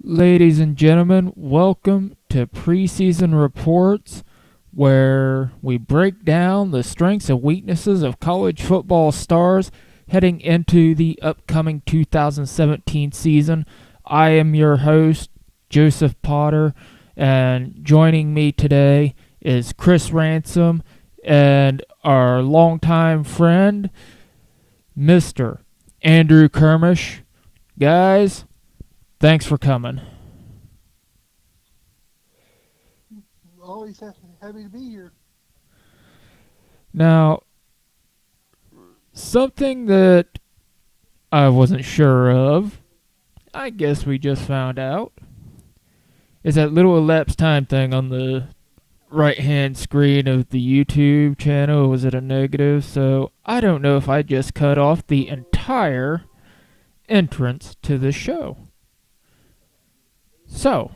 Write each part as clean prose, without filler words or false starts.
Ladies and gentlemen, welcome to Preseason Reports, where we break down the strengths and weaknesses of college football stars heading into the upcoming 2017 season. I am your host, Joseph Potter, and joining me today is Chris Ransom and our longtime friend, Mr. Andrew Kermish. Guys, thanks for coming. Always happy to be here. Now, something that I wasn't sure of, I guess we just found out, is that little elapsed time thing on the right hand screen of the YouTube channel. Was it a negative? So I don't know if I just cut off the entire entrance to the show. So,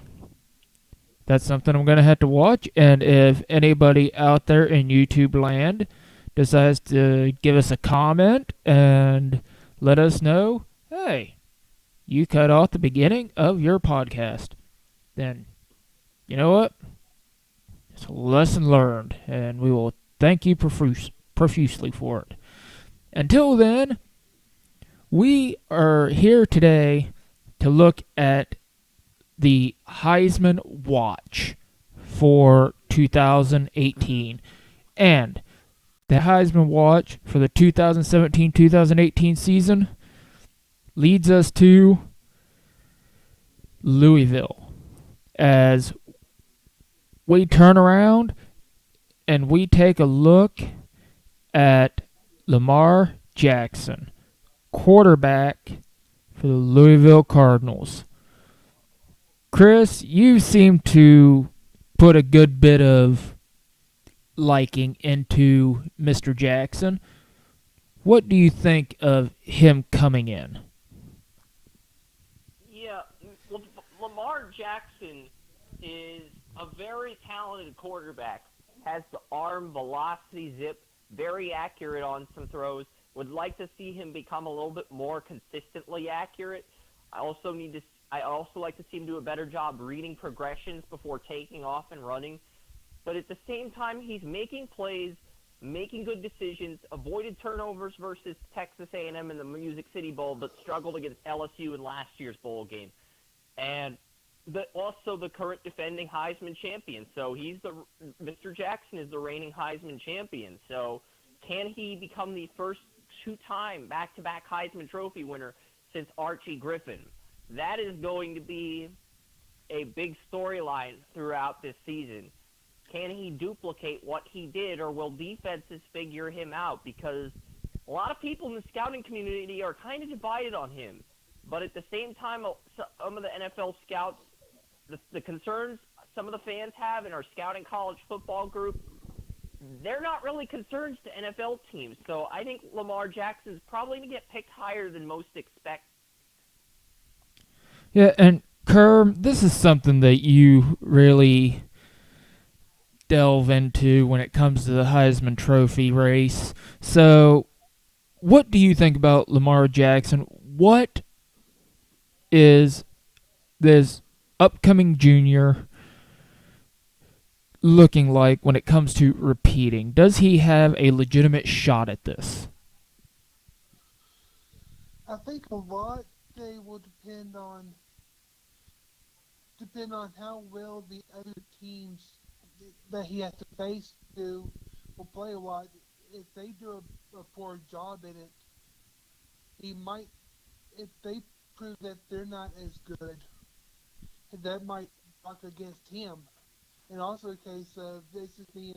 that's something I'm going to have to watch. And if anybody out there in YouTube land decides to give us a comment and let us know, hey, you cut off the beginning of your podcast, then you know what? It's a lesson learned, and we will thank you profusely for it. Until then, we are here today to look at the Heisman Watch for 2018. And the Heisman Watch for the 2017-2018 season leads us to Louisville as we turn around and we take a look at Lamar Jackson, quarterback for the Louisville Cardinals. Chris, you seem to put a good bit of liking into Mr. Jackson. What do you think of him coming in? Yeah, Lamar Jackson is a very talented quarterback. Has the arm, velocity, zip, very accurate on some throws. Would like to see him become a little bit more consistently accurate. I also like to see him do a better job reading progressions before taking off and running. But at the same time, he's making plays, making good decisions, avoided turnovers versus Texas A&M in the Music City Bowl, but struggled against LSU in last year's bowl game. And also the current defending Heisman champion. So Mr. Jackson is the reigning Heisman champion. So can he become the first two-time back-to-back Heisman Trophy winner since Archie Griffin? That is going to be a big storyline throughout this season. Can he duplicate what he did, or will defenses figure him out? Because a lot of people in the scouting community are kind of divided on him. But at the same time, some of the NFL scouts, the concerns some of the fans have in our scouting college football group, they're not really concerns to NFL teams. So I think Lamar Jackson's probably going to get picked higher than most expect. Yeah, and Kerm, this is something that you really delve into when it comes to the Heisman Trophy race. So, what do you think about Lamar Jackson? What is this upcoming junior looking like when it comes to repeating? Does he have a legitimate shot at this? I think a lot they will depend on how well the other teams that he has to face will play a lot. If they do a poor job in it, he might. If they prove that they're not as good, that might work against him. And also a case of this is being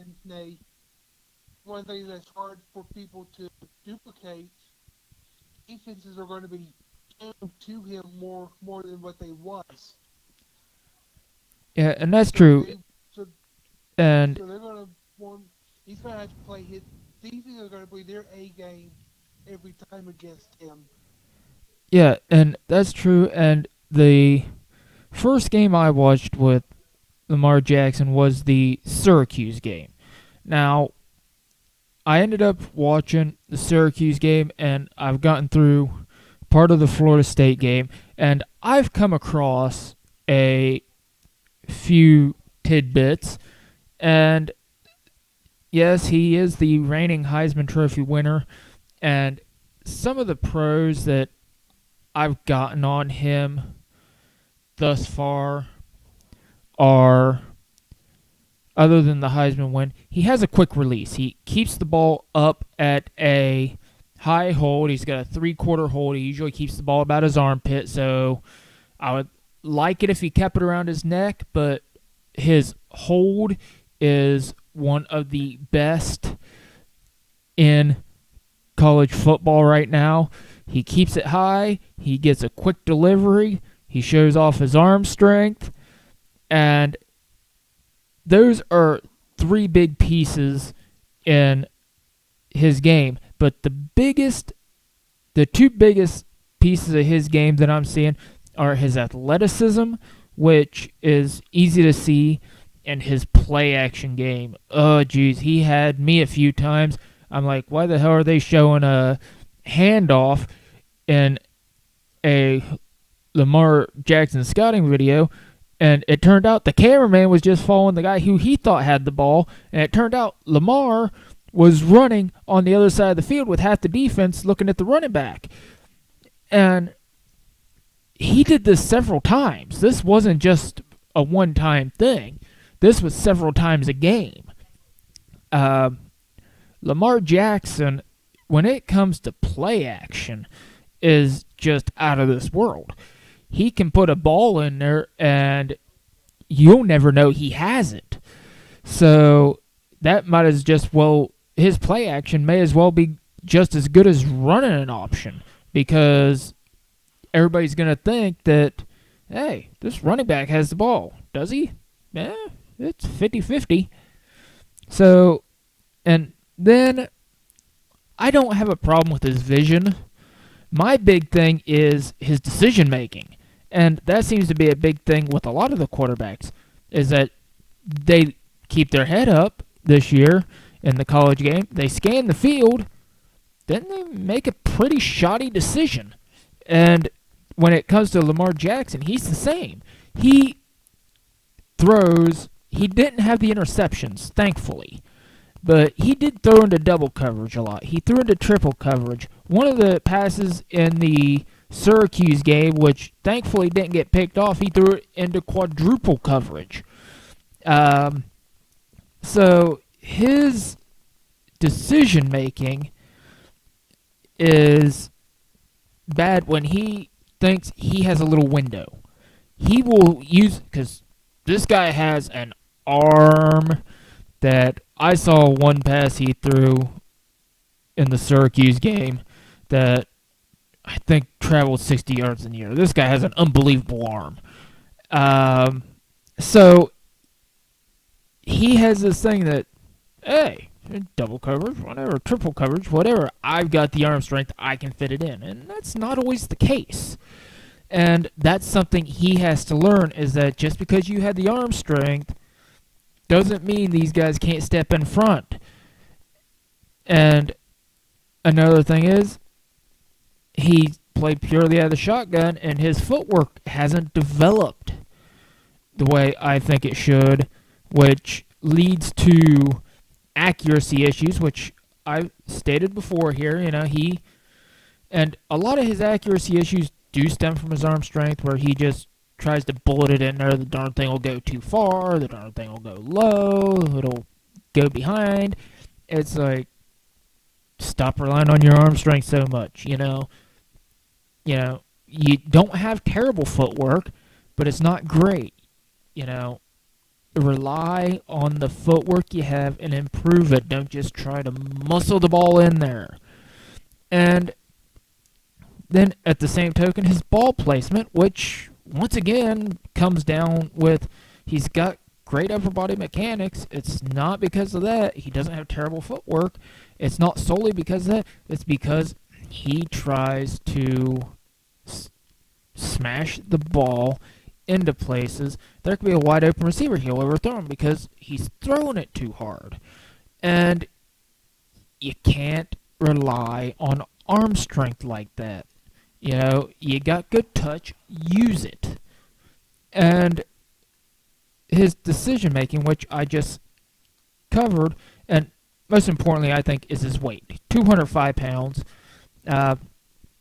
one of the things that's hard for people to duplicate. Defenses are going to be tuned to him more than what they was. Yeah, and that's So true. they so And so they're going to want. He's going to have to play his. Defense are going to play their A game every time against him. yeah, and that's true. And the first game I watched with Lamar Jackson was the Syracuse game. Now, I ended up watching the Syracuse game, and I've gotten through part of the Florida State game, and I've come across a few tidbits. And yes, he is the reigning Heisman Trophy winner. And some of the pros that I've gotten on him thus far are, other than the Heisman win, he has a quick release. He keeps the ball up at a high hold. He's got a three-quarter hold. He usually keeps the ball about his armpit, so I would like it if he kept it around his neck, but his hold is one of the best in college football right now. He keeps it high. He gets a quick delivery. He shows off his arm strength. And those are three big pieces in his game. But the two biggest pieces of his game that I'm seeing are his athleticism, which is easy to see, and his play action game. Oh, geez, he had me a few times. I'm like, why the hell are they showing a handoff in a Lamar Jackson scouting video? And it turned out the cameraman was just following the guy who he thought had the ball, and it turned out Lamar was running on the other side of the field with half the defense looking at the running back. And he did this several times. This wasn't just a one-time thing. This was several times a game. Lamar Jackson, when it comes to play action, is just out of this world. He can put a ball in there, and you'll never know he has it. So that might as just well, his play action may as well be just as good as running an option, because everybody's going to think that, hey, this running back has the ball. Does he? It's 50-50. So, and then I don't have a problem with his vision. My big thing is his decision making. And that seems to be a big thing with a lot of the quarterbacks, is that they keep their head up this year in the college game. They scan the field, then they make a pretty shoddy decision. And when it comes to Lamar Jackson, he's the same. He didn't have the interceptions, thankfully. But he did throw into double coverage a lot. He threw into triple coverage. One of the passes in the Syracuse game, which thankfully didn't get picked off, he threw it into quadruple coverage. So his decision making is bad when he thinks he has a little window. He will use, because this guy has an arm that I saw one pass he threw in the Syracuse game that I think traveled 60 yards in the air. This guy has an unbelievable arm. So he has this thing that, hey, double coverage, whatever, triple coverage, whatever, I've got the arm strength, I can fit it in. And that's not always the case. And that's something he has to learn, is that just because you have the arm strength doesn't mean these guys can't step in front. And another thing is, he played purely out of the shotgun, and his footwork hasn't developed the way I think it should, which leads to accuracy issues, which I've stated before here. And a lot of his accuracy issues do stem from his arm strength, where he just tries to bullet it in there. The darn thing will go too far. The darn thing will go low. It'll go behind. It's like, stop relying on your arm strength so much, you don't have terrible footwork, but it's not great. Rely on the footwork you have and improve it. Don't just try to muscle the ball in there. And then at the same token, his ball placement, which once again comes down with, he's got great upper body mechanics. It's not because of that. He doesn't have terrible footwork. It's not solely because of that. It's because he tries to smash the ball into places. There could be a wide open receiver, he'll overthrow him because he's throwing it too hard. And you can't rely on arm strength like that. You got good touch, use it. And his decision making, which I just covered, and most importantly, I think, is his weight. 205 pounds. Uh,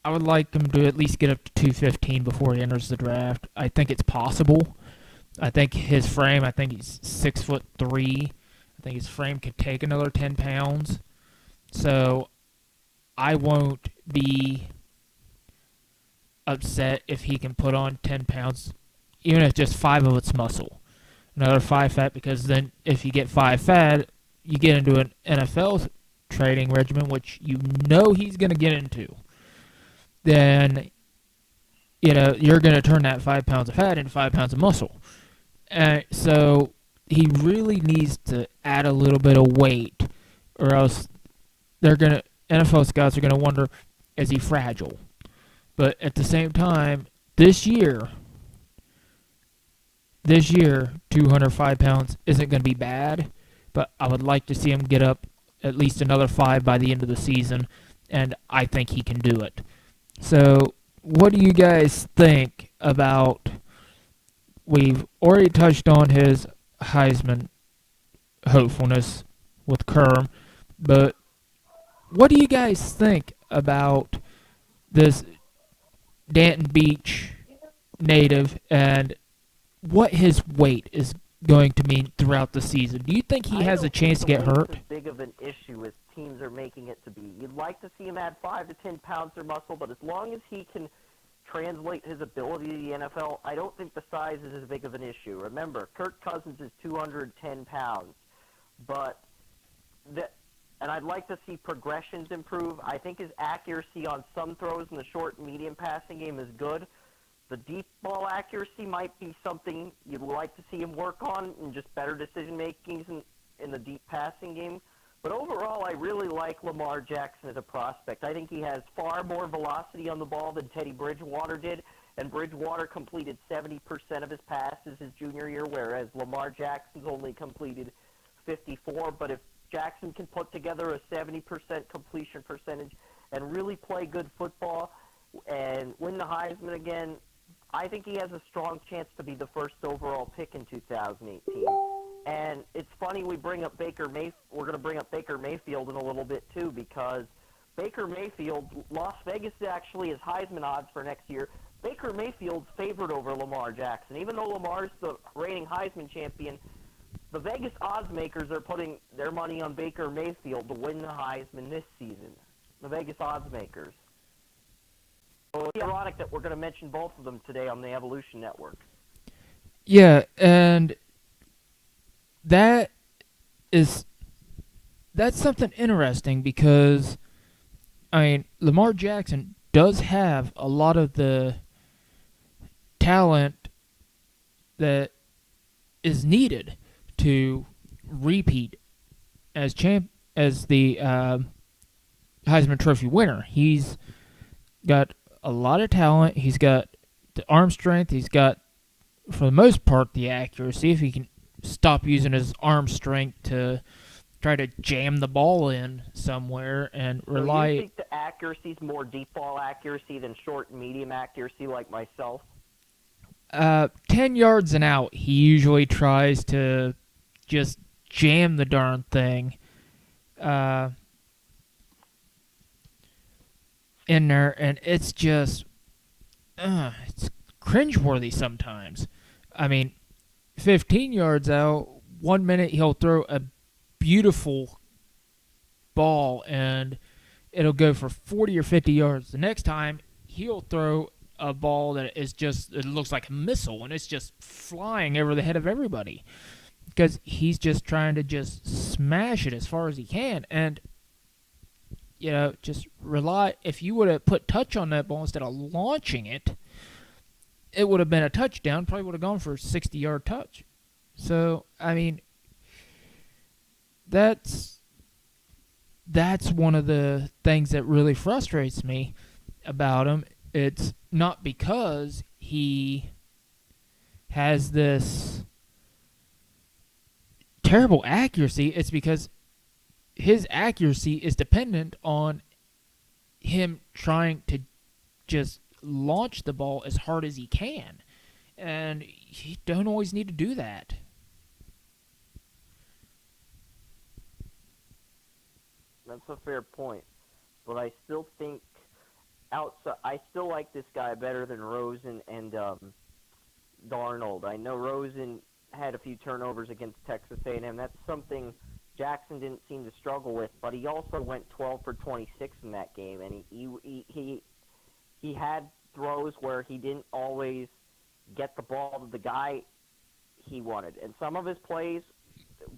I would like him to at least get up to 215 before he enters the draft. I think it's possible. I think his frame, I think he's 6'3". I think his frame could take another 10 pounds. So I won't be upset if he can put on 10 pounds, even if just 5 of it's muscle. Another 5 fat, because then if you get 5 fat, you get into an NFL training regimen, which you know he's going to get into. Then, you're going to turn that 5 pounds of fat into 5 pounds of muscle. So he really needs to add a little bit of weight, or else NFL scouts are going to wonder, is he fragile? But at the same time, this year, 205 pounds isn't going to be bad, but I would like to see him get up at least another 5 by the end of the season, and I think he can do it. So, what do you guys think about? We've already touched on his Heisman hopefulness with Kerm, but what do you guys think about this Danton Beach native and what his weight is going to mean throughout the season? Do you think he has a chance to get hurt? As big of an issue as teams are making it to be. You'd like to see him add 5 to 10 pounds of muscle, but as long as he can translate his ability to the NFL, I don't think the size is as big of an issue. Remember, Kirk Cousins is 210 pounds, and I'd like to see progressions improve. I think his accuracy on some throws in the short and medium passing game is good. The deep ball accuracy might be something you'd like to see him work on, and just better decision making in the deep passing game. But overall, I really like Lamar Jackson as a prospect. I think he has far more velocity on the ball than Teddy Bridgewater did, and Bridgewater completed 70% of his passes his junior year, whereas Lamar Jackson's only completed 54%. But if Jackson can put together a 70% completion percentage and really play good football and win the Heisman again, I think he has a strong chance to be the first overall pick in 2018. And it's funny we're going to bring up Baker Mayfield in a little bit too, because Baker Mayfield, Las Vegas actually has Heisman odds for next year. Baker Mayfield's favored over Lamar Jackson. Even though Lamar's the reigning Heisman champion, the Vegas odds makers are putting their money on Baker Mayfield to win the Heisman this season. The Vegas odds makers. So it's ironic that we're going to mention both of them today on the Evolution Network. Yeah, and that's something interesting because, Lamar Jackson does have a lot of the talent that is needed to repeat as the Heisman Trophy winner. He's got a lot of talent. He's got the arm strength. He's got, for the most part, the accuracy. If he can stop using his arm strength to try to jam the ball in somewhere and rely. So you think the accuracy is more deep ball accuracy than short and medium accuracy, like myself? 10 yards and out, he usually tries to just jam the darn thing in there, and it's just it's cringeworthy sometimes. 15 yards out, 1 minute he'll throw a beautiful ball and it'll go for 40 or 50 yards. The next time he'll throw a ball that is it looks like a missile, and it's just flying over the head of everybody because he's just trying to just smash it as far as he can. And just rely. If you would have put touch on that ball instead of launching it, it would have been a touchdown. Probably would have gone for a 60-yard touch. So that's one of the things that really frustrates me about him. It's not because he has this terrible accuracy. It's because his accuracy is dependent on him trying to just launch the ball as hard as he can. and you don't always need to do that. That's a fair point, but I still think outside. I still like this guy better than Rosen and Darnold. I know Rosen had a few turnovers against Texas A&M. That's something Jackson didn't seem to struggle with, but he also went 12 for 26 in that game, and he had throws where he didn't always get the ball to the guy he wanted, and some of his plays,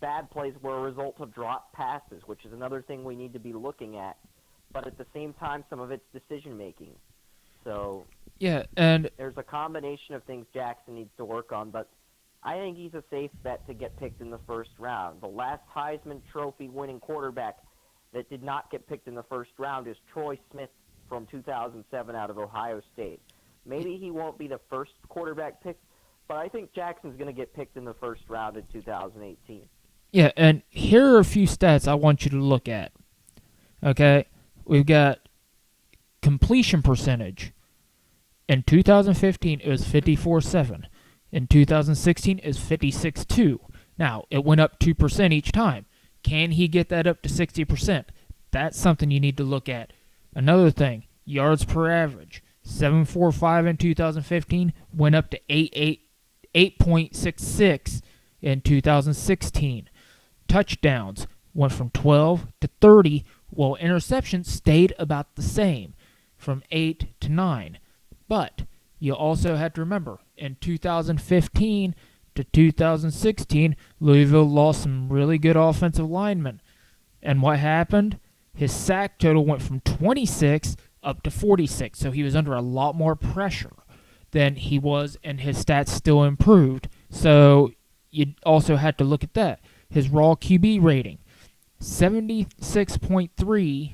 bad plays, were a result of drop passes, which is another thing we need to be looking at. But at the same time, some of it's decision making. So Yeah, and there's a combination of things Jackson needs to work on, but I think he's a safe bet to get picked in the first round. The last Heisman Trophy winning quarterback that did not get picked in the first round is Troy Smith from 2007 out of Ohio State. Maybe he won't be the first quarterback picked, but I think Jackson's going to get picked in the first round in 2018. yeah, and here are a few stats I want you to look at. Okay, we've got completion percentage. In 2015, it was 54.7. In 2016, it was 56.2. Now, it went up 2% each time. Can he get that up to 60%? That's something you need to look at. Another thing, yards per average. 7.45 in 2015, went up to 8.66 in 2016. Touchdowns went from 12 to 30, while interceptions stayed about the same, from 8 to 9. But you also have to remember, in 2015 to 2016, Louisville lost some really good offensive linemen. And what happened? His sack total went from 26 up to 46, so he was under a lot more pressure than he was, and his stats still improved. So you also had to look at that. His raw QB rating, 76.3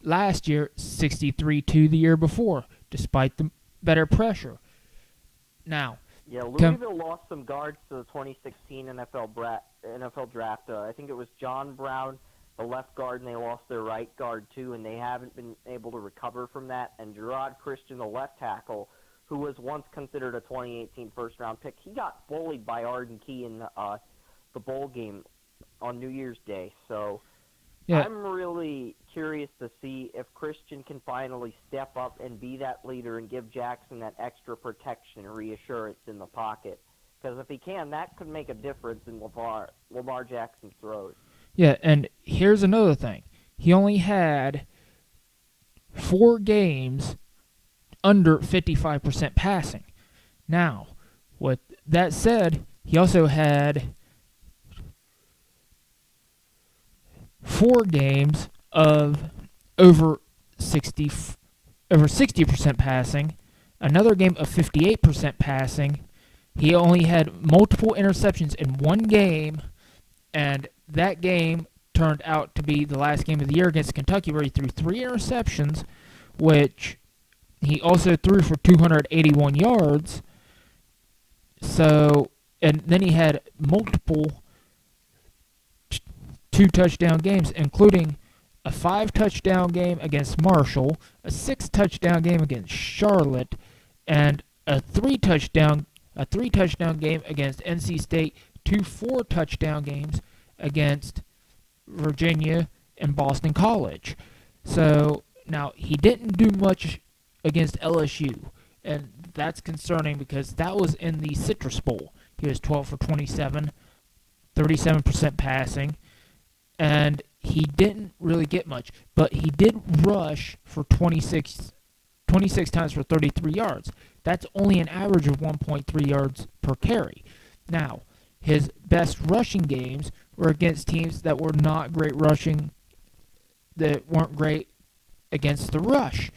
last year, 63.2 the year before, despite the better pressure. Now, yeah, Louisville lost some guards to the 2016 NFL draft. I think it was John Brown, the left guard, and they lost their right guard too, and they haven't been able to recover from that. And Gerard Christian, the left tackle, who was once considered a 2018 first-round pick, he got bullied by Arden Key in the bowl game on New Year's Day. So yeah, I'm really curious to see if Christian can finally step up and be that leader and give Jackson that extra protection and reassurance in the pocket. Because if he can, that could make a difference in Lamar Jackson's throws. Yeah, and here's another thing. He only had 4 games under 55% passing. Now, with that said, he also had 4 games of over 60% passing, another game of 58% passing. He only had multiple interceptions in one game, and that game turned out to be the last game of the year against Kentucky, where he threw 3 interceptions, which he also threw for 281 yards. So, and then he had multiple 2-touchdown games, including a 5-touchdown game against Marshall, a 6-touchdown game against Charlotte, and a 3-touchdown game against NC State, 2 4-touchdown games against Virginia and Boston College. So now he didn't do much against LSU, and that's concerning because that was in the Citrus Bowl. He was 12 for 27, 37% passing, and he didn't really get much, but he did rush for 26 times for 33 yards. That's only an average of 1.3 yards per carry. Now, his best rushing games were against teams that were not great rushing, that weren't great against the rush.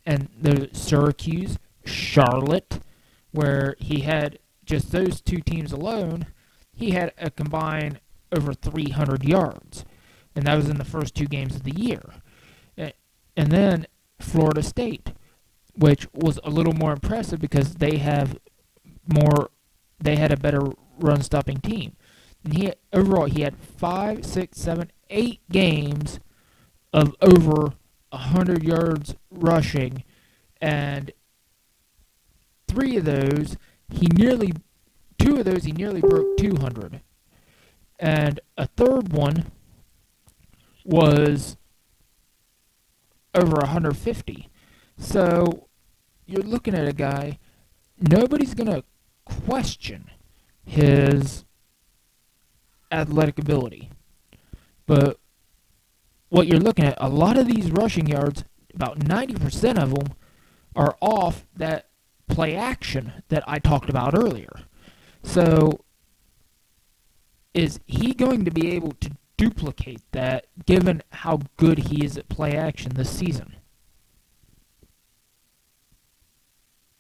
And the Syracuse, Charlotte, where he had just those 2 teams alone, he had a combined over 300 yards. And that was in the first 2 games of the year. And then Florida State, which was a little more impressive because they had a better run-stopping team. And overall, he had 5, 6, 7, 8 games of over 100 yards rushing, and 3 of those two of those he nearly broke 200, and a third one was over 150. So you're looking at a guy, nobody's going to question his athletic ability. But what you're looking at, a lot of these rushing yards, about 90% of them are off that play action that I talked about earlier. So is he going to be able to duplicate that given how good he is at play action this season?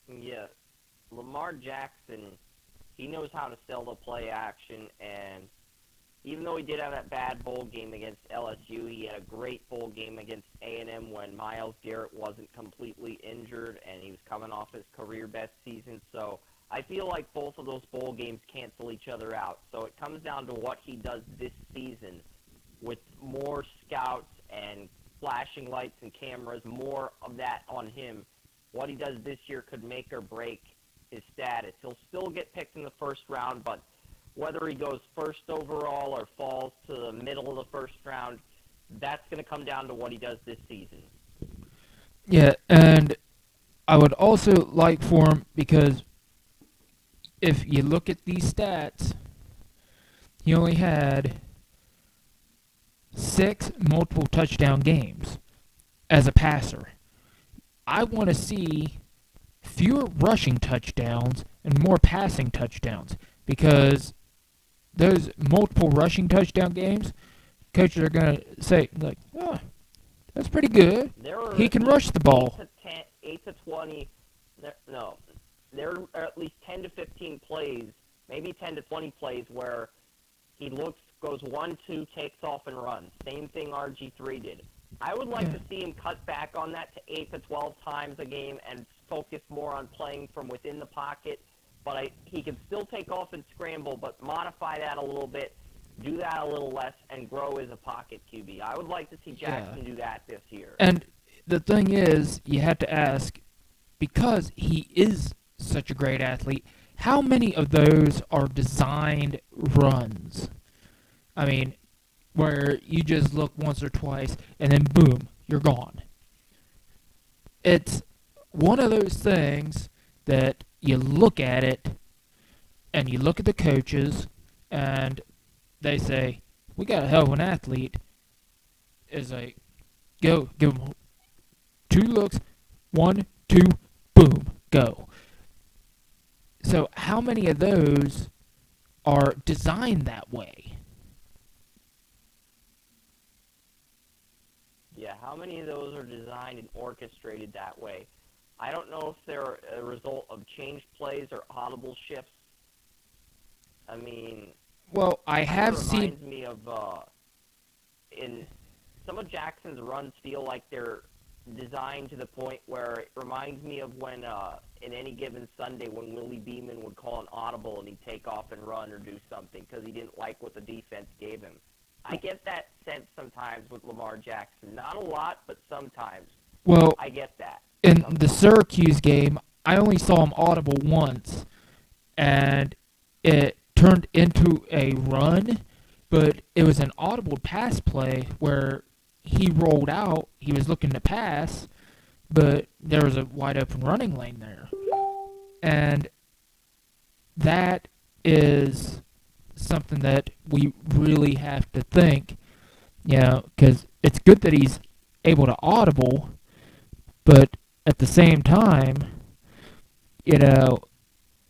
Yeah, Lamar Jackson, he knows how to sell the play action, and even though he did have that bad bowl game against LSU, he had a great bowl game against A&M when Myles Garrett wasn't completely injured, and he was coming off his career best season. So I feel like both of those bowl games cancel each other out. So it comes down to what he does this season with more scouts and flashing lights and cameras, more of that on him. What he does this year could make or break his status. He'll still get picked in the first round, but whether he goes first overall or falls to the middle of the first round, that's going to come down to what he does this season. Yeah, and I would also like for him, because if you look at these stats, he only had 6 multiple touchdown games as a passer. I want to see fewer rushing touchdowns and more passing touchdowns, because those multiple rushing touchdown games, coaches are going to say, like, oh, that's pretty good. He can rush the ball. 8 to 20, no, there are at least 10 to 15 plays, maybe 10 to 20 plays where he goes 1-2, takes off and runs. Same thing RG3 did. I would like to see him cut back on that to 8 to 12 times a game and focus more on playing from within the pocket. But he can still take off and scramble, but modify that a little bit, do that a little less, and grow as a pocket QB. I would like to see Jackson do that this year. And the thing is, you have to ask, because he is such a great athlete, how many of those are designed runs? I mean, where you just look once or twice, and then boom, you're gone. It's one of those things that you look at it, and you look at the coaches, and they say, we got a hell of an athlete. It's like, go, give him 2 looks, 1, 2, boom, go. So how many of those are designed that way? Yeah, how many of those are designed and orchestrated that way? I don't know if they're a result of changed plays or audible shifts. I mean, well, I have seen. It reminds me of in some of Jackson's runs feel like they're designed to the point where it reminds me of when in any given Sunday when Willie Beeman would call an audible and he'd take off and run or do something because he didn't like what the defense gave him. I get that sense sometimes with Lamar Jackson. Not a lot, but sometimes. Well, I get that. In the Syracuse game, I only saw him audible once, and it turned into a run, but it was an audible pass play where he rolled out, he was looking to pass, but there was a wide open running lane there. And that is something that we really have to think, because it's good that he's able to audible, but at the same time,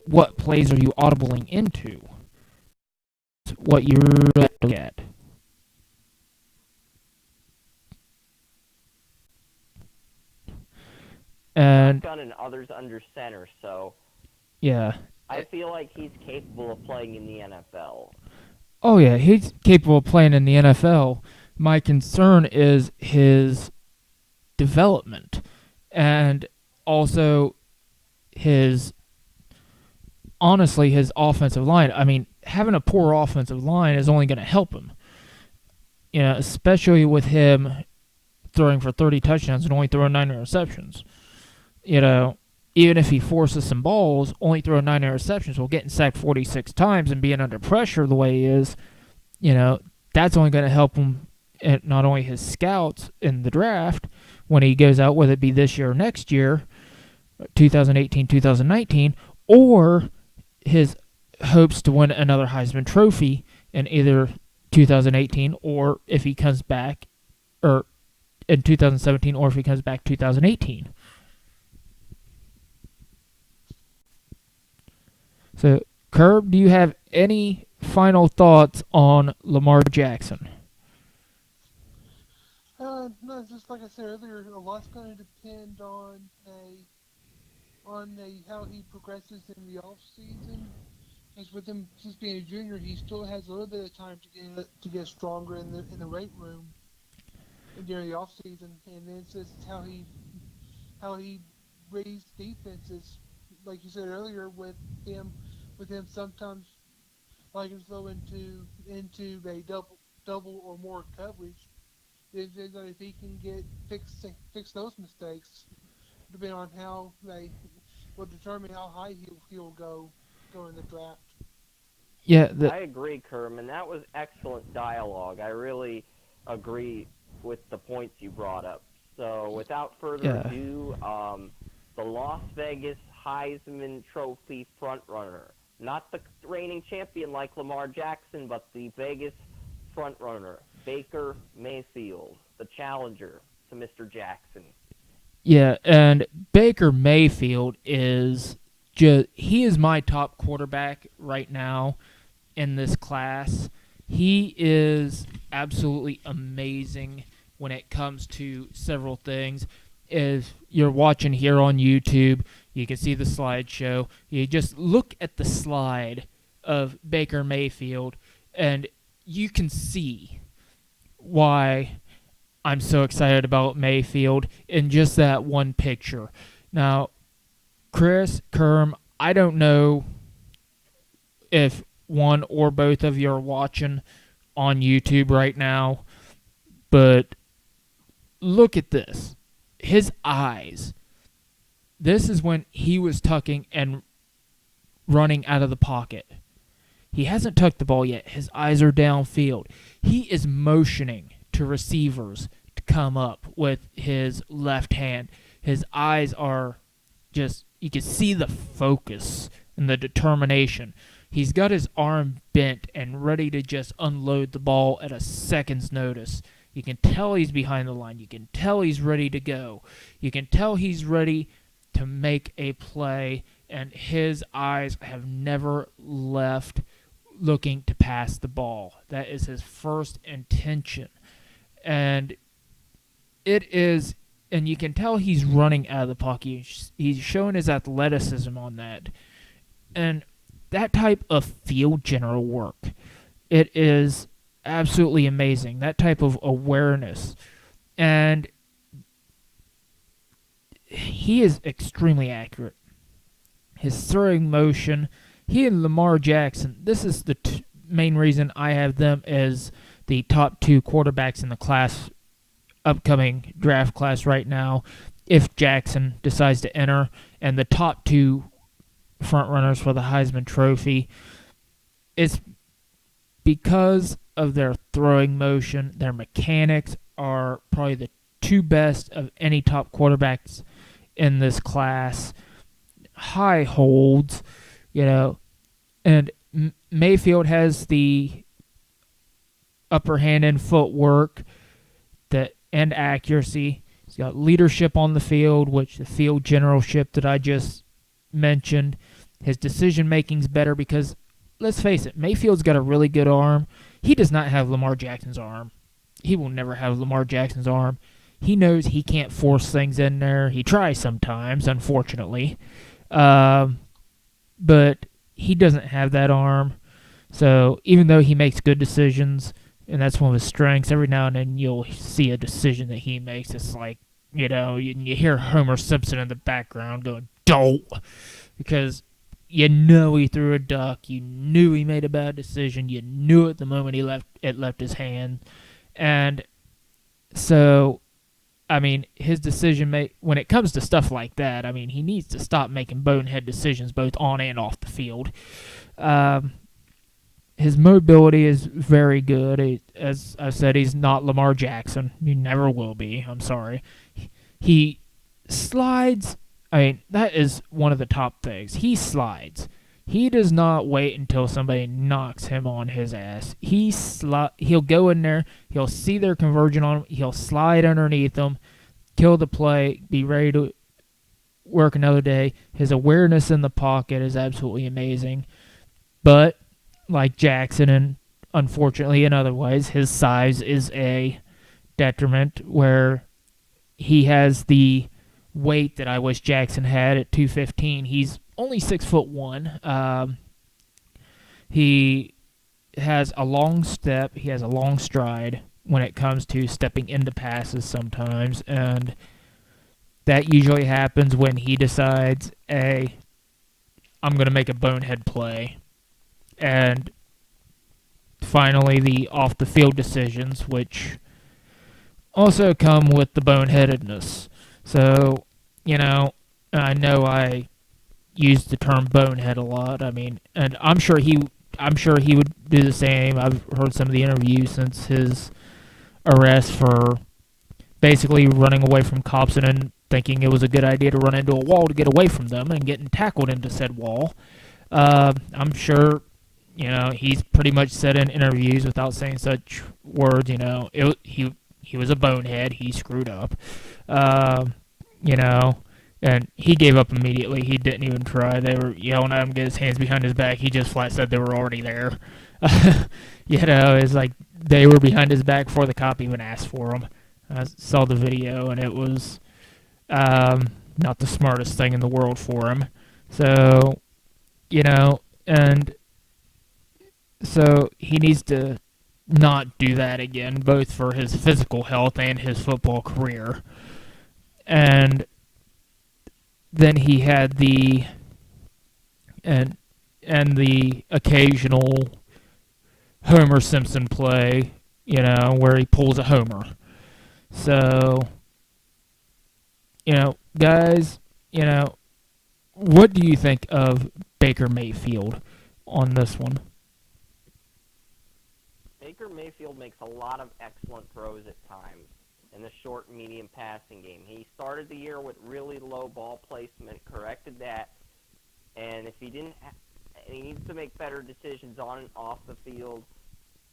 what plays are you audibling into? It's what you really get. And Shotgun and others under center, so yeah, I feel like he's capable of playing in the NFL. Oh yeah, he's capable of playing in the NFL. My concern is his development, and also his offensive line. I mean, having a poor offensive line is only going to help him. Especially with him throwing for 30 touchdowns and only throwing 9 interceptions. Even even if he forces some balls, only throwing 9 interceptions while getting sacked 46 times and being under pressure the way he is, that's only going to help him, not only his scouts in the draft when he goes out, whether it be this year or next year, 2018, 2019, or his hopes to win another Heisman Trophy in either 2018 or if he comes back, or in 2017, or if he comes back 2018. So, Curb, do you have any final thoughts on Lamar Jackson? No, just like I said earlier, a lot's going to depend on how he progresses in the off season. Because with him just being a junior, he still has a little bit of time to get stronger in the weight room during the off season, and then it's just how he reads defenses, like you said earlier, with him sometimes like him throw into a double or more coverage. If he can fix those mistakes, depending on how they will determine how high he'll go in the draft. Yeah, I agree, Kerman. That was excellent dialogue. I really agree with the points you brought up. So, without further ado, the Las Vegas Heisman Trophy frontrunner, not the reigning champion like Lamar Jackson, but the Vegas frontrunner, Baker Mayfield, the challenger to Mr. Jackson. Yeah, and Baker Mayfield he is my top quarterback right now in this class. He is absolutely amazing when it comes to several things. If you're watching here on YouTube, you can see the slideshow. You just look at the slide of Baker Mayfield, and you can see why I'm so excited about Mayfield in just that one picture. Now, Chris, Kerm, I don't know if one or both of you are watching on YouTube right now, but look at this. His eyes. This is when he was tucking and running out of the pocket. He hasn't tucked the ball yet. His eyes are downfield. He is motioning to receivers to come up with his left hand. His eyes are just, you can see the focus and the determination. He's got his arm bent and ready to just unload the ball at a second's notice. You can tell he's behind the line. You can tell he's ready to go. You can tell he's ready to make a play, and his eyes have never left looking to pass the ball. That is his first intention. And you can tell he's running out of the pocket. He's showing his athleticism on that. And that type of field general work, it is absolutely amazing. That type of awareness. And he is extremely accurate. His throwing motion, he and Lamar Jackson, this is the main reason I have them as the top two quarterbacks in the upcoming draft class right now, if Jackson decides to enter, and the top two front runners for the Heisman Trophy. It's because of their throwing motion. Their mechanics are probably the two best of any top quarterbacks in this class. High holds, and Mayfield has the upper hand in footwork and accuracy. He's got leadership on the field, which the field generalship that I just mentioned. His decision making's better because, let's face it, Mayfield's got a really good arm. He does not have Lamar Jackson's arm. He will never have Lamar Jackson's arm. He knows he can't force things in there. He tries sometimes, unfortunately. But he doesn't have that arm. So even though he makes good decisions, and that's one of his strengths, every now and then you'll see a decision that he makes. It's like, you hear Homer Simpson in the background going, "Don't," because he threw a duck. You knew he made a bad decision. You knew it the moment it left his hand. And so I mean, his when it comes to stuff like that, I mean, he needs to stop making bonehead decisions both on and off the field. Um, his mobility is very good. As I said, he's not Lamar Jackson. He never will be. I'm sorry. He slides. I mean, that is one of the top things. He slides. He does not wait until somebody knocks him on his ass. He'll go in there. He'll see they're converging on him. He'll slide underneath them, kill the play, be ready to work another day. His awareness in the pocket is absolutely amazing. But like Jackson, and unfortunately in other ways, his size is a detriment where he has the weight that I wish Jackson had at 215. He's only 6'1". He has a long step. He has a long stride when it comes to stepping into passes sometimes, and that usually happens when he decides, hey, I'm going to make a bonehead play. And finally, the off-the-field decisions, which also come with the boneheadedness. So, I know I use the term bonehead a lot. I mean, and I'm sure he would do the same. I've heard some of the interviews since his arrest for basically running away from cops and then thinking it was a good idea to run into a wall to get away from them and getting tackled into said wall. I'm sure, he's pretty much said in interviews without saying such words, he was a bonehead. He screwed up. And he gave up immediately. He didn't even try. They were yelling at him, get his hands behind his back. He just flat said they were already there. It's like they were behind his back before the cop even asked for him. I saw the video, and it was not the smartest thing in the world for him. So, and so he needs to not do that again, both for his physical health and his football career. And then he had the occasional Homer Simpson play, where he pulls a homer. So, guys, what do you think of Baker Mayfield on this one? Baker Mayfield makes a lot of excellent throws at times in the short and medium passing game. He started the year with really low ball placement, corrected that, and if he didn't, he needs to make better decisions on and off the field.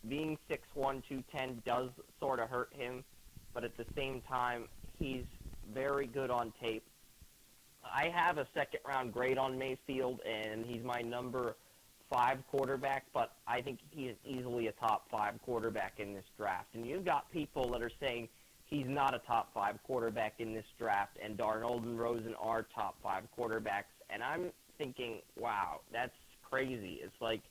Being 6'1", 210 does sort of hurt him, but at the same time, he's very good on tape. I have a second-round grade on Mayfield, and he's my number 5 quarterback, but I think he is easily a top 5 quarterback in this draft. And you've got people that are saying he's not a top 5 quarterback in this draft, and Darnold and Rosen are top 5 quarterbacks. And I'm thinking, wow, that's crazy. It's like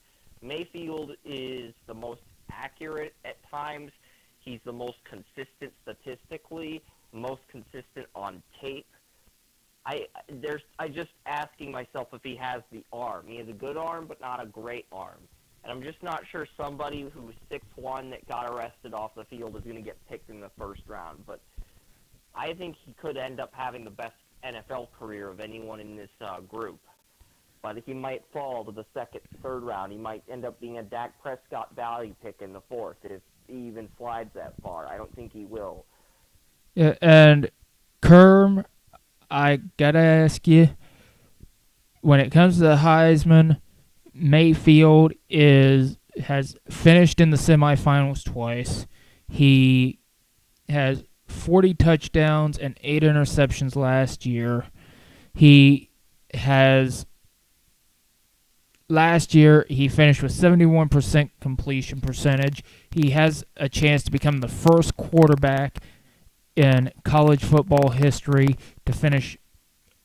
Mayfield is the most accurate at times. He's the most consistent statistically, most consistent on tape. I just asking myself if he has the arm. He has a good arm, but not a great arm. And I'm just not sure somebody who's 6'1" that got arrested off the field is going to get picked in the first round. But I think he could end up having the best NFL career of anyone in this group. But he might fall to the second, third round. He might end up being a Dak Prescott value pick in the fourth if he even slides that far. I don't think he will. Yeah, and Kerm, I gotta ask you, when it comes to the Heisman, Mayfield has finished in the semifinals twice. He has 40 touchdowns and 8 interceptions last year. Last year, he finished with 71% completion percentage. He has a chance to become the first quarterback in college football history to finish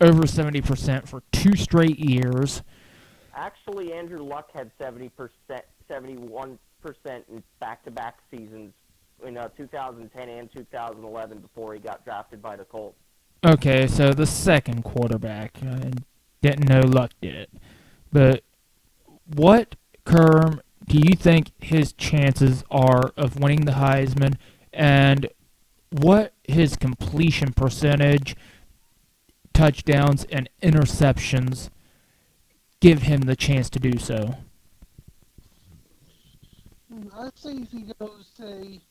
over 70% for 2 straight years. Actually, Andrew Luck had 71% in back-to-back seasons in 2010 and 2011 before he got drafted by the Colts. Okay, so the second quarterback. I didn't know Luck did it. But what, Kerm, do you think his chances are of winning the Heisman, and what his completion percentage, touchdowns, and interceptions give him the chance to do so. I'd say if he goes, say,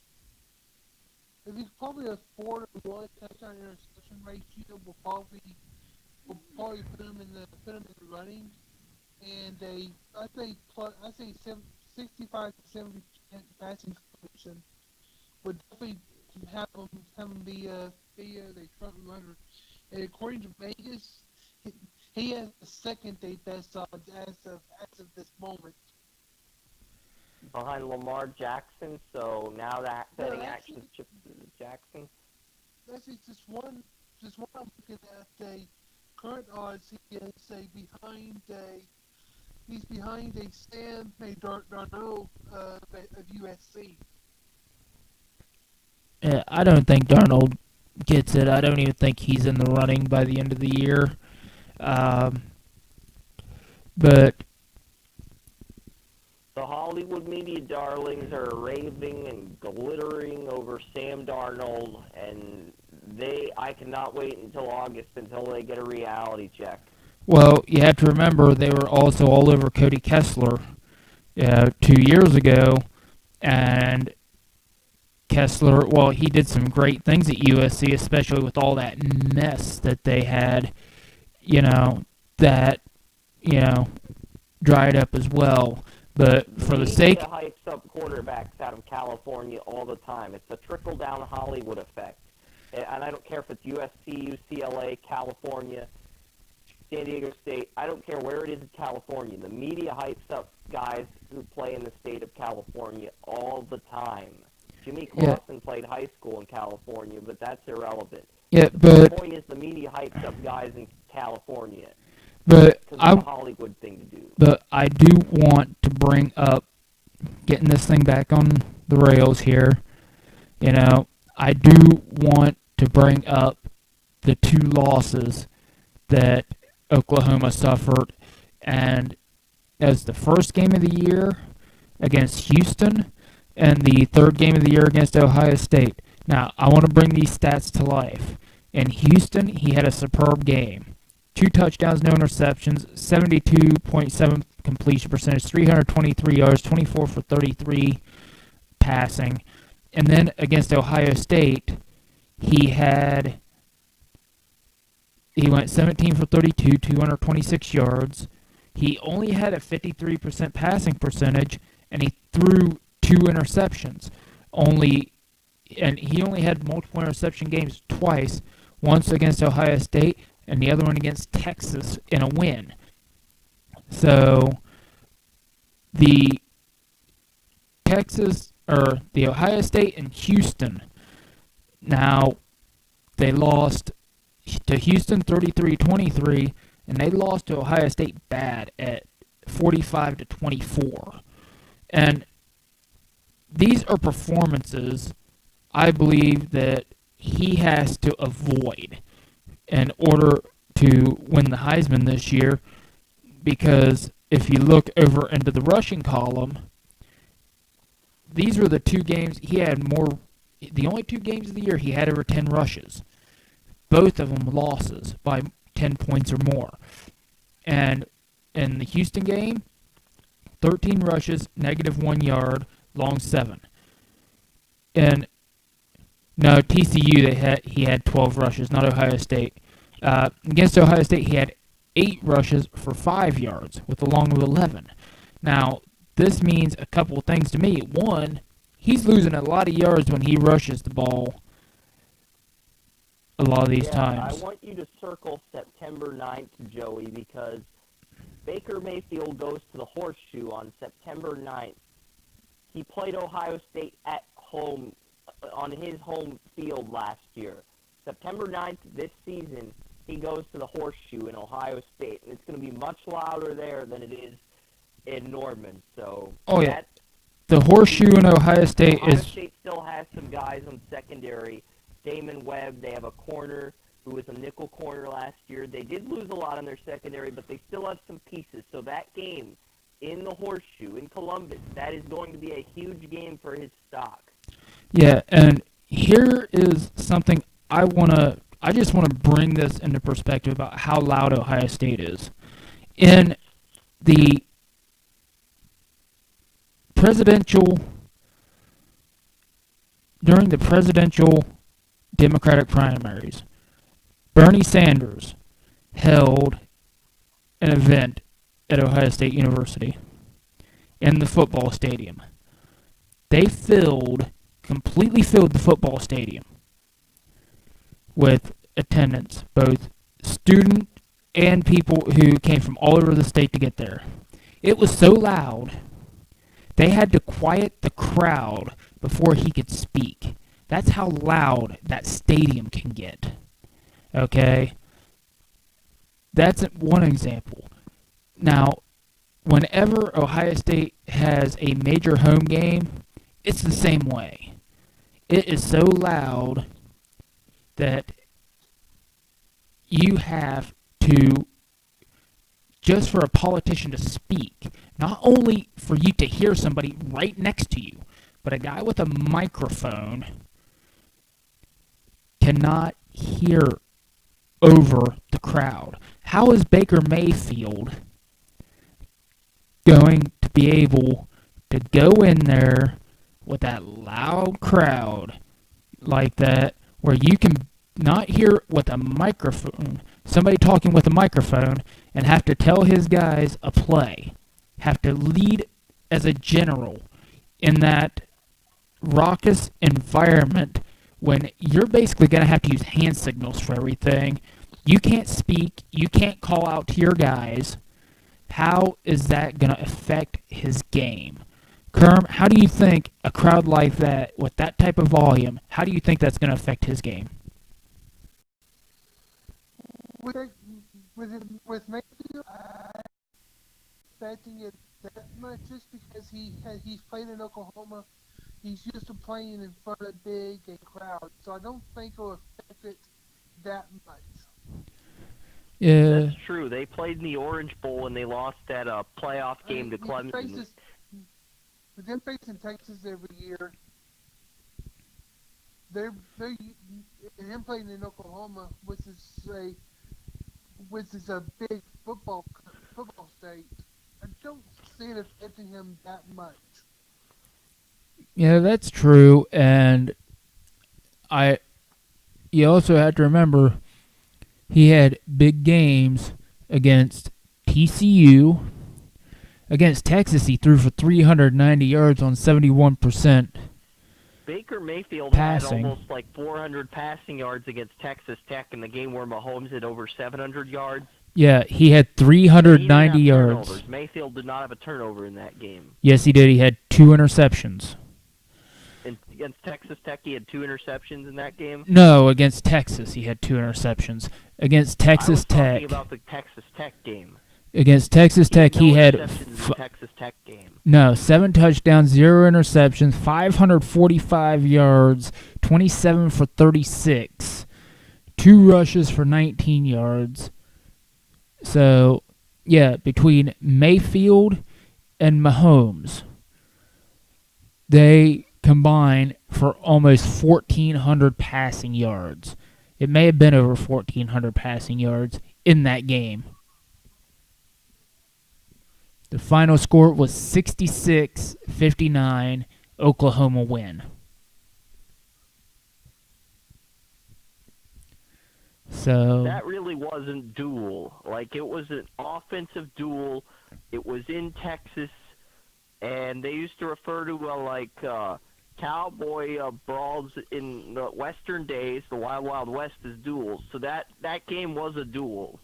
if he's probably a 4-to-1 touchdown interception ratio, will probably put him in the running, and I say 65 to 70% passing completion would definitely have him be the front runner. And according to Vegas, he has the second best odds as of this moment. Behind Lamar Jackson, so now that betting action's shifted to Jackson. That's just one I'm looking at. The current odds he is he's behind a Sam Darnold of USC. I don't think Darnold gets it. I don't even think he's in the running by the end of the year. But the Hollywood media darlings are raving and glittering over Sam Darnold, and I cannot wait until August until they get a reality check. Well, you have to remember they were also all over Cody Kessler 2 years ago, and Kessler, well, he did some great things at USC, especially with all that mess that they had, that dried up as well. But for the sake, hypes up quarterbacks out of California all the time. It's a trickle down Hollywood effect, and I don't care if it's USC, UCLA, California, San Diego State. I don't care where it is in California. The media hypes up guys who play in the state of California all the time. Jimmy Clausen played high school in California, but that's irrelevant. Yeah, the point is the media hypes up guys in California. But it's a Hollywood thing to do. But I do want to bring up, getting this thing back on the rails here, I do want to bring up the 2 losses that Oklahoma suffered, and as the first game of the year against Houston and the third game of the year against Ohio State. Now, I want to bring these stats to life. In Houston, he had a superb game. 2 touchdowns, no interceptions, 72.7 completion percentage, 323 yards, 24 for 33 passing. And then against Ohio State, he went 17 for 32, 226 yards. He only had a 53% passing percentage, and he threw 2 interceptions. And he only had multiple interception games twice, once against Ohio State and the other one against Texas in a win. So the Ohio State and Houston, now they lost to Houston 33-23, and they lost to Ohio State bad at 45-24. And these are performances I believe that he has to avoid in order to win the Heisman this year, because if you look over into the rushing column, these were the 2 games he had the only 2 games of the year he had over 10 rushes. Both of them losses by 10 points or more. And in the Houston game, 13 rushes, -1 yard, long 7. And no, TCU he had 12 rushes, not Ohio State. Against Ohio State, he had 8 rushes for 5 yards with a long of 11. Now, this means a couple of things to me. One, he's losing a lot of yards when he rushes the ball a lot of these times. I want you to circle September 9th, Joey, because Baker Mayfield goes to the Horseshoe on September 9th. He played Ohio State at home on his home field last year. September 9th this season, he goes to the Horseshoe in Ohio State, and it's going to be much louder there than it is in Norman. So the Horseshoe in Ohio State State still has some guys on secondary. Damon Webb, they have a corner who was a nickel corner last year. They did lose a lot on their secondary, but they still have some pieces. So that game in the Horseshoe in Columbus, that is going to be a huge game for his stock. Yeah, and here is something I just want to bring this into perspective about how loud Ohio State is. In the presidential during the presidential Democratic primaries, Bernie Sanders held an event at Ohio State University in the football stadium. They completely filled the football stadium with attendance, both student and people who came from all over the state to get there. It was so loud, they had to quiet the crowd before he could speak. That's how loud that stadium can get. Okay? That's one example. Now, whenever Ohio State has a major home game, it's the same way. It is so loud that you have to, just for a politician to speak, not only for you to hear somebody right next to you, but a guy with a microphone cannot hear over the crowd. How is Baker Mayfield going to be able to go in there with that loud crowd like that, where you can not hear with a microphone, somebody talking with a microphone, and have to tell his guys a play, have to lead as a general in that raucous environment when you're basically going to have to use hand signals for everything? You can't speak, you can't call out to your guys. How is that going to affect his game? Kerm, how do you think a crowd like that, with that type of volume, how do you think that's going to affect his game? With Mayfield, I'm expecting it that much just because he's played in Oklahoma. He's used to playing in front of big crowds, so I don't think it'll affect it that much. Yeah, That's true. They played in the Orange Bowl and they lost that playoff game to Clemson. With them facing Texas every year, they're and him playing in Oklahoma, which is a big football state. I don't see it affecting him that much. yeah, that's true, and you also have to remember he had big games against TCU. Against Texas, he threw for 390 yards on 71%. Baker Mayfield passing. had almost like 400 passing yards against Texas Tech in the game where Mahomes had over 700 yards. Yeah, he had 390 yards. Turnovers. Mayfield did not have a turnover in that game. Yes, he did. He had 2 interceptions. And against Texas Tech, he had 2 interceptions in that game? No, against Texas, he had 2 interceptions. Against Texas Tech. I was talking about the Texas Tech game. Against Texas Tech, he had Texas Tech game. No, 7 touchdowns, 0 interceptions, 545 yards, 27 for 36, 2 rushes for 19 yards. So, yeah, between Mayfield and Mahomes, they combine for almost 1,400 passing yards. It may have been over 1,400 passing yards in that game. The final score was 66-59, Oklahoma win. So that really wasn't duel. Like, it was an offensive duel. It was in Texas, and they used to refer to cowboy brawls in the Western days, the Wild Wild West, as duels. So that game was a duel.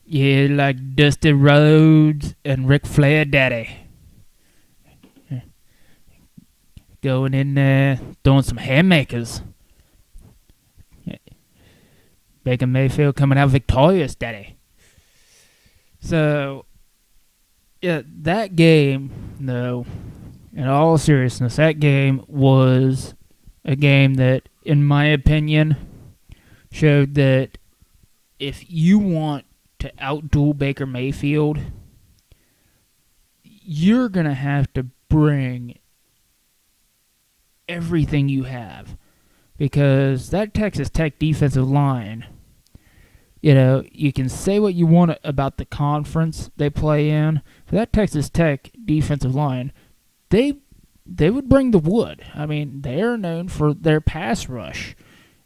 Yeah, like Dusty Rhodes and Ric Flair daddy. Going in there, throwing some haymakers. Baker Mayfield coming out victorious, daddy. So, yeah, that game, though, in all seriousness, that game was a game that, in my opinion, showed that if you want to outduel Baker Mayfield, you're going to have to bring everything you have. because that Texas Tech defensive line, you can say what you want about the conference they play in, but that Texas Tech defensive line, they would bring the wood. I mean, they are known for their pass rush,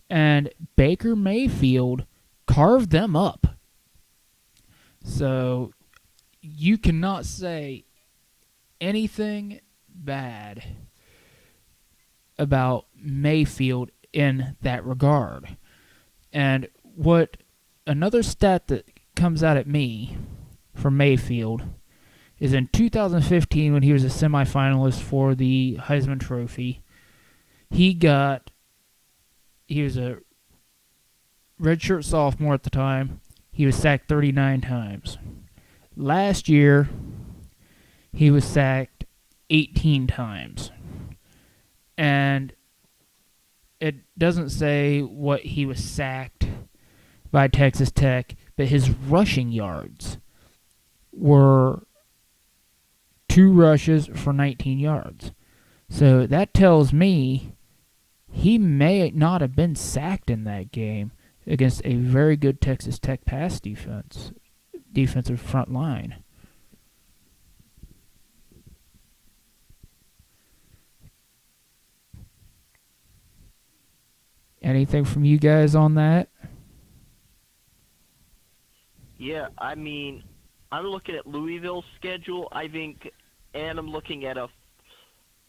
and Baker Mayfield carved them up. So you cannot say anything bad about Mayfield in that regard. And what another stat that comes out at me for Mayfield is in 2015 when he was a semifinalist for the Heisman Trophy. He was a redshirt sophomore at the time. He was sacked 39 times. Last year, he was sacked 18 times. And it doesn't say what he was sacked by Texas Tech, but his rushing yards were 2 rushes for 19 yards. So that tells me he may not have been sacked in that game against a very good Texas Tech pass defensive front line. Anything from you guys on that? Yeah, I mean, I'm looking at Louisville's schedule, I think, and I'm looking at a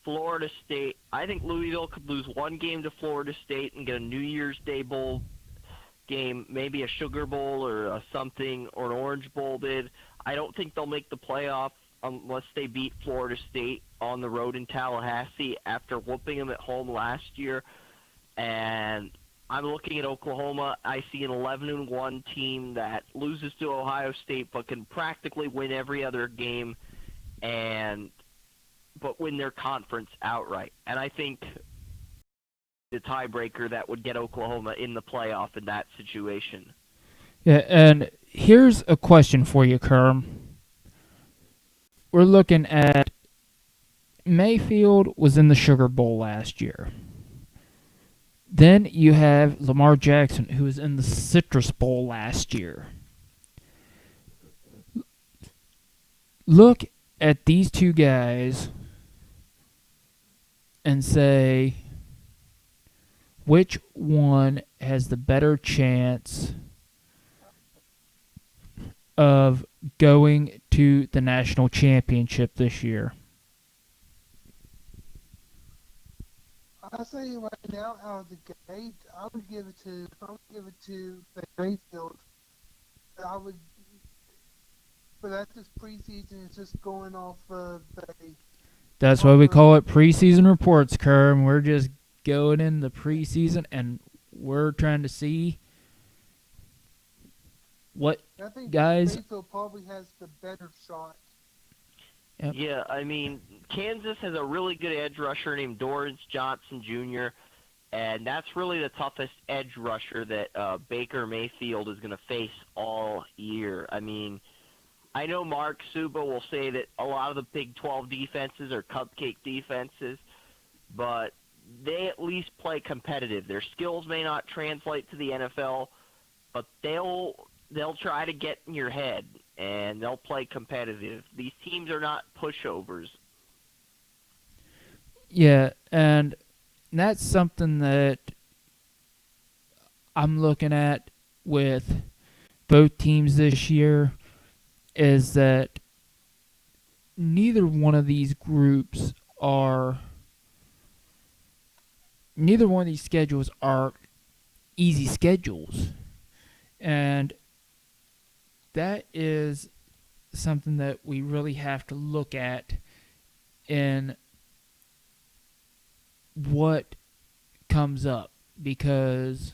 Florida State. I think Louisville could lose one game to Florida State and get a New Year's Day Bowl game, maybe a Sugar Bowl or a something, or an Orange Bowl bid. I don't think they'll make the playoff unless they beat Florida State on the road in Tallahassee after whooping them at home last year. And I'm looking at Oklahoma. I see an 11-1 team that loses to Ohio State but can practically win every other game but win their conference outright. And I think the tiebreaker that would get Oklahoma in the playoff in that situation. Yeah, and here's a question for you, Kerm. We're looking at Mayfield was in the Sugar Bowl last year. Then you have Lamar Jackson, who was in the Citrus Bowl last year. Look at these two guys and say which one has the better chance of going to the national championship this year. I say right now, out of the gate, I would give it to Mayfield. I would, but that's just preseason. It's just going off of That's why we call it preseason reports, Kerm. We're just going in the preseason, and we're trying to see what I think guys. Mayfield probably has the better shot. Yep. Yeah, I mean, Kansas has a really good edge rusher named Dorrance Johnson Jr., and that's really the toughest edge rusher that Baker Mayfield is going to face all year. I mean, I know Mark Suba will say that a lot of the Big 12 defenses are cupcake defenses, but they at least play competitive. Their skills may not translate to the NFL, but they'll try to get in your head, and they'll play competitive. These teams are not pushovers. Yeah, and that's something that I'm looking at with both teams this year, is that neither one of these schedules are easy schedules. And that is something that we really have to look at in what comes up, because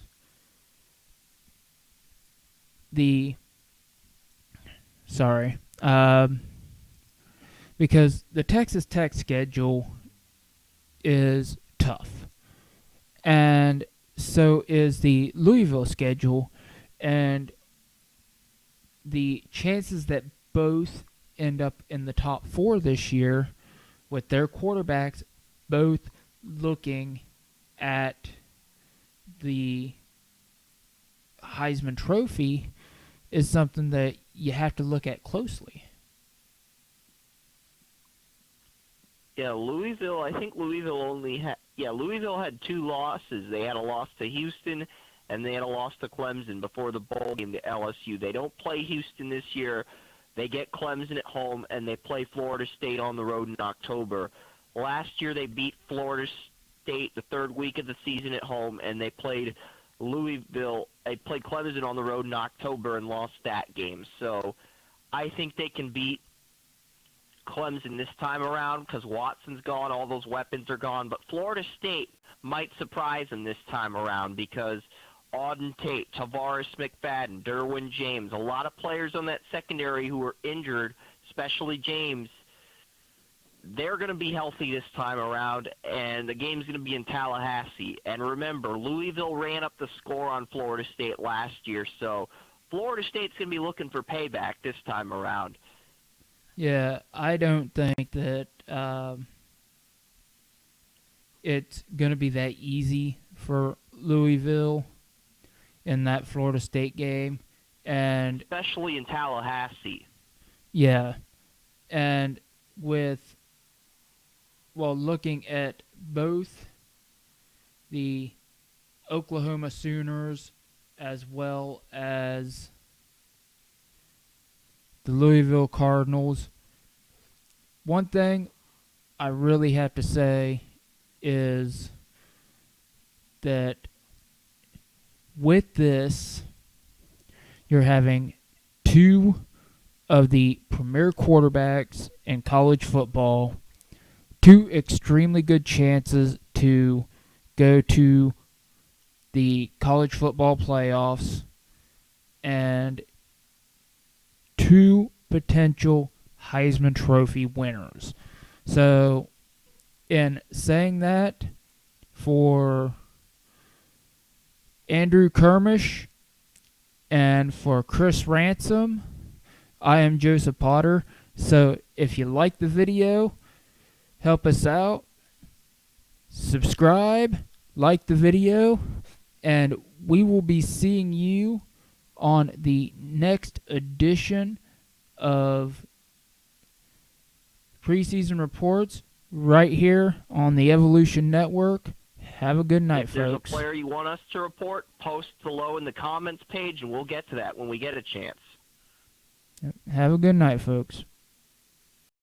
because the Texas Tech schedule is tough, and so is the Louisville schedule, and the chances that both end up in the top 4 this year, with their quarterbacks both looking at the Heisman Trophy is something that you have to look at closely. Yeah, Louisville. I think Louisville only had. Yeah, Louisville had 2 losses. They had a loss to Houston, and they had a loss to Clemson before the bowl game to LSU. They don't play Houston this year. They get Clemson at home, and they play Florida State on the road in October. Last year, they beat Florida State the 3rd week of the season at home, and they played Louisville. They played Clemson on the road in October and lost that game. So I think they can beat Clemson this time around because Watson's gone, all those weapons are gone. But Florida State might surprise them this time around because Auden Tate, Tavares McFadden, Derwin James, a lot of players on that secondary who were injured, especially James, they're going to be healthy this time around, and the game's going to be in Tallahassee. And remember, Louisville ran up the score on Florida State last year, so Florida State's going to be looking for payback this time around. Yeah, I don't think that it's going to be that easy for Louisville in that Florida State game. And especially in Tallahassee. yeah, and looking at both the Oklahoma Sooners as well as the Louisville Cardinals, one thing I really have to say is that with this, you're having 2 of the premier quarterbacks in college football, 2 extremely good chances to go to the college football playoffs, and 2 potential Heisman Trophy winners. So, in saying that, for Andrew Kermish and for Chris Ransom, I am Joseph Potter. So, if you like the video, help us out, subscribe, like the video, and we will be seeing you on the next edition of Preseason Reports right here on the Evolution Network. Have a good night, if there's folks. A player you want us to report, post below in the comments page, and we'll get to that when we get a chance. Have a good night, folks.